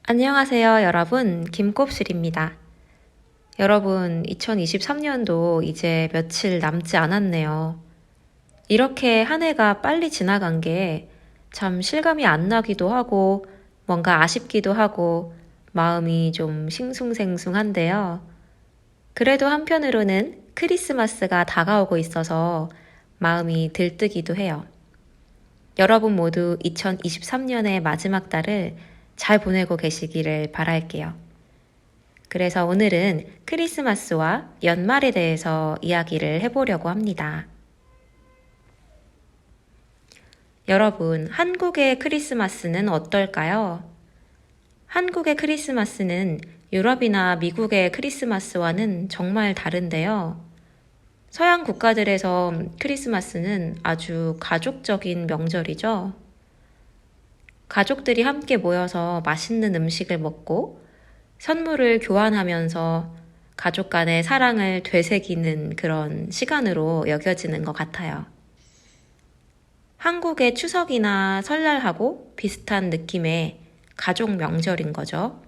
안녕하세요, 여러분. 김꼽슬입니다. 여러분, 2023년도 이제 며칠 남지 않았네요. 이렇게 한 해가 빨리 지나간 게 참 실감이 안 나기도 하고, 뭔가 아쉽기도 하고, 마음이 좀 싱숭생숭한데요. 그래도 한편으로는 크리스마스가 다가오고 있어서 마음이 들뜨기도 해요. 여러분 모두 2023년의 마지막 달을 잘 보내고 계시기를 바랄게요. 그래서 오늘은 크리스마스와 연말에 대해서 이야기를 해보려고 합니다. 여러분, 한국의 크리스마스는 어떨까요? 한국의 크리스마스는 유럽이나 미국의 크리스마스와는 정말 다른데요. 서양 국가들에서 크리스마스는 아주 가족적인 명절이죠. 가족들이 함께 모여서 맛있는 음식을 먹고 선물을 교환하면서 가족 간의 사랑을 되새기는 그런 시간으로 여겨지는 것 같아요. 한국의 추석이나 설날하고 비슷한 느낌의 가족 명절인 거죠.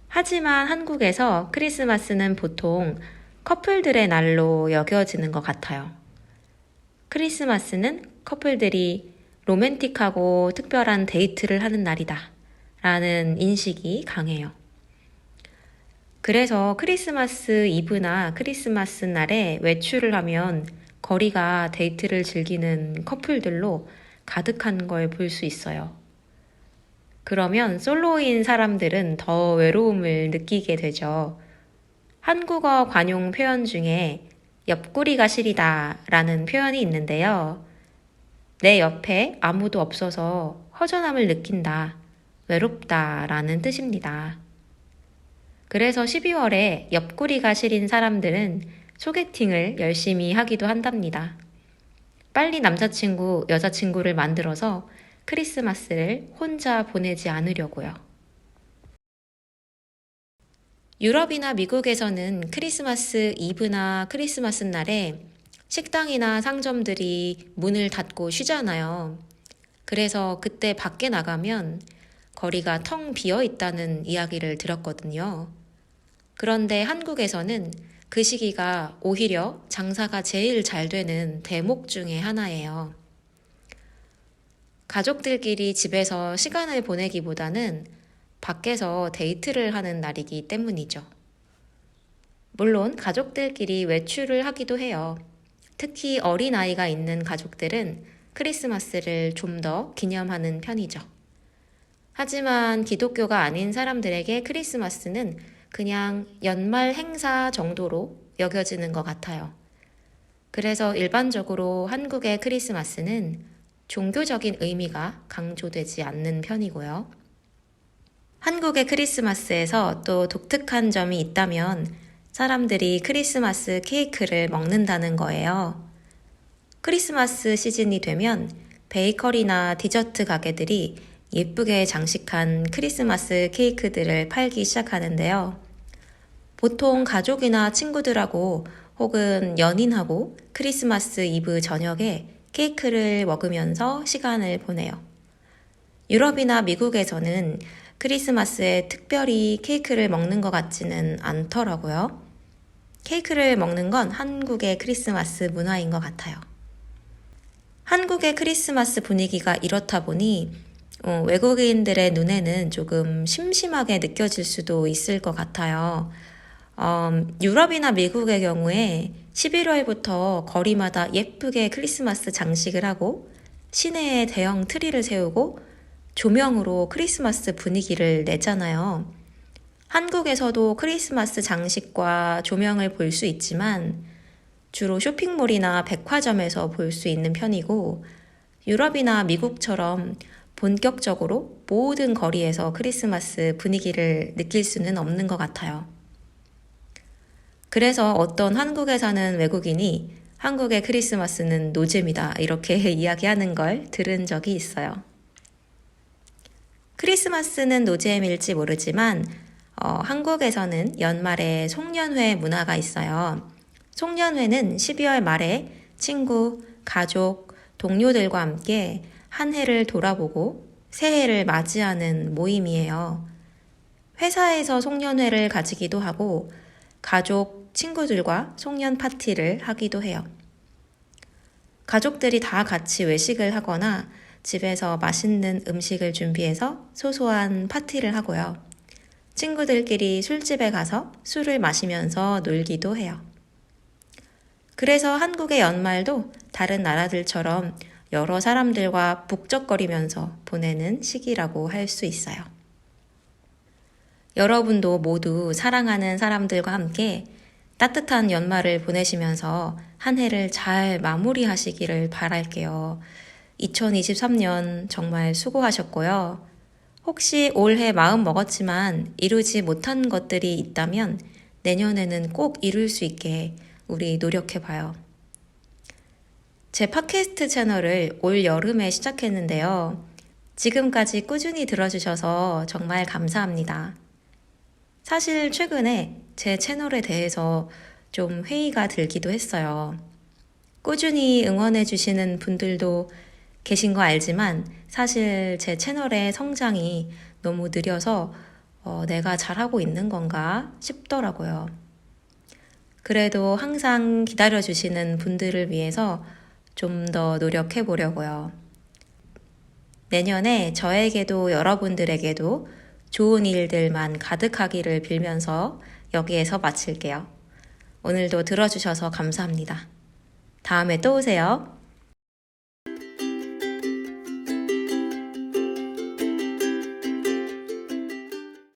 하지만 한국에서 크리스마스는 보통 커플들의 날로 여겨지는 것 같아요. 크리스마스는 커플들이 로맨틱하고 특별한 데이트를 하는 날이다 라는 인식이 강해요. 그래서 크리스마스 이브나 크리스마스 날에 외출을 하면 거리가 데이트를 즐기는 커플들로 가득한 걸 볼 수 있어요. 그러면 솔로인 사람들은 더 외로움을 느끼게 되죠. 한국어 관용 표현 중에 옆구리가 시리다 라는 표현이 있는데요. 내 옆에 아무도 없어서 허전함을 느낀다, 외롭다 라는 뜻입니다. 그래서 12월에 옆구리가 시린 사람들은 소개팅을 열심히 하기도 한답니다. 빨리 남자친구, 여자친구를 만들어서 크리스마스를 혼자 보내지 않으려고요. 유럽이나 미국에서는 크리스마스 이브나 크리스마스 날에 식당이나 상점들이 문을 닫고 쉬잖아요. 그래서 그때 밖에 나가면 거리가 텅 비어 있다는 이야기를 들었거든요. 그런데 한국에서는 그 시기가 오히려 장사가 제일 잘 되는 대목 중에 하나예요. 가족들끼리 집에서 시간을 보내기보다는 밖에서 데이트를 하는 날이기 때문이죠. 물론 가족들끼리 외출을 하기도 해요. 특히 어린아이가 있는 가족들은 크리스마스를 좀 더 기념하는 편이죠. 하지만 기독교가 아닌 사람들에게 크리스마스는 그냥 연말 행사 정도로 여겨지는 것 같아요. 그래서 일반적으로 한국의 크리스마스는 종교적인 의미가 강조되지 않는 편이고요. 한국의 크리스마스에서 또 독특한 점이 있다면 사람들이 크리스마스 케이크를 먹는다는 거예요. 크리스마스 시즌이 되면 베이커리나 디저트 가게들이 예쁘게 장식한 크리스마스 케이크들을 팔기 시작하는데요. 보통 가족이나 친구들하고 혹은 연인하고 크리스마스 이브 저녁에 케이크를 먹으면서 시간을 보내요. 유럽이나 미국에서는 크리스마스에 특별히 케이크를 먹는 것 같지는 않더라고요. 케이크를 먹는 건 한국의 크리스마스 문화인 것 같아요. 한국의 크리스마스 분위기가 이렇다 보니 외국인들의 눈에는 조금 심심하게 느껴질 수도 있을 것 같아요. 유럽이나 미국의 경우에 11월부터 거리마다 예쁘게 크리스마스 장식을 하고 시내에 대형 트리를 세우고 조명으로 크리스마스 분위기를 내잖아요. 한국에서도 크리스마스 장식과 조명을 볼 수 있지만 주로 쇼핑몰이나 백화점에서 볼 수 있는 편이고 유럽이나 미국처럼 본격적으로 모든 거리에서 크리스마스 분위기를 느낄 수는 없는 것 같아요. 그래서 어떤 한국에 사는 외국인이 한국의 크리스마스는 노잼이다 이렇게 이야기하는 걸 들은 적이 있어요. 크리스마스는 노잼일지 모르지만 한국에서는 연말에 송년회 문화가 있어요. 송년회는 12월 말에 친구, 가족, 동료들과 함께 한 해를 돌아보고 새해를 맞이하는 모임이에요. 회사에서 송년회를 가지기도 하고 가족, 친구들과 송년 파티를 하기도 해요. 가족들이 다 같이 외식을 하거나 집에서 맛있는 음식을 준비해서 소소한 파티를 하고요. 친구들끼리 술집에 가서 술을 마시면서 놀기도 해요. 그래서 한국의 연말도 다른 나라들처럼 여러 사람들과 북적거리면서 보내는 시기라고 할 수 있어요. 여러분도 모두 사랑하는 사람들과 함께 따뜻한 연말을 보내시면서 한 해를 잘 마무리하시기를 바랄게요. 2023년 정말 수고하셨고요. 혹시 올해 마음 먹었지만 이루지 못한 것들이 있다면 내년에는 꼭 이룰 수 있게 우리 노력해봐요. 제 팟캐스트 채널을 올 여름에 시작했는데요. 지금까지 꾸준히 들어주셔서 정말 감사합니다. 사실 최근에 제 채널에 대해서 좀 회의가 들기도 했어요. 꾸준히 응원해주시는 분들도 계신 거 알지만 사실 제 채널의 성장이 너무 느려서 내가 잘하고 있는 건가 싶더라고요. 그래도 항상 기다려주시는 분들을 위해서 좀 더 노력해 보려고요. 내년에 저에게도 여러분들에게도 좋은 일들만 가득하기를 빌면서 여기에서 마칠게요. 오늘도 들어주셔서 감사합니다. 다음에 또 오세요.